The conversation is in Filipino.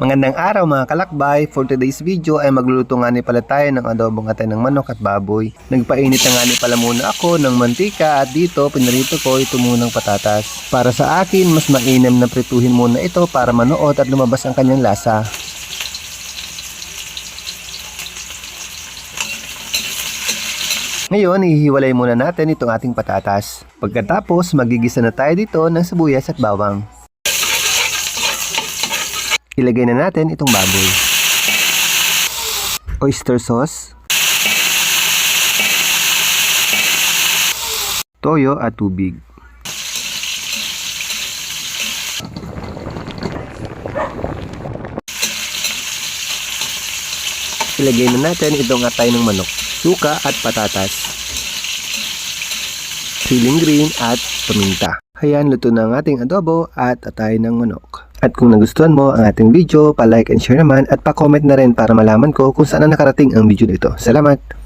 Magandang araw mga kalakbay. For today's video ay magluluto nga ni pala tayo ng adobong atay ng manok at baboy. Nagpainit na nga ni pala muna ako ng mantika at dito pinarito ko ito munang patatas. Para sa akin mas mainam na prituhin muna ito para manuot at lumabas ang kanyang lasa. Ngayon, ihiwalay muna natin itong ating patatas. Pagkatapos, magigisa na tayo dito ng sibuyas at bawang. Ilagay na natin itong baboy. Oyster sauce. Toyo at tubig. Ilagay na natin itong atay ng manok, suka at patatas, siling green at paminta. Ayan, luto na ang ating adobo at atay ng manok. At kung nagustuhan mo ang ating video, pa-like and share naman at pa-comment na rin para malaman ko kung saan na nakarating ang video nito. Salamat!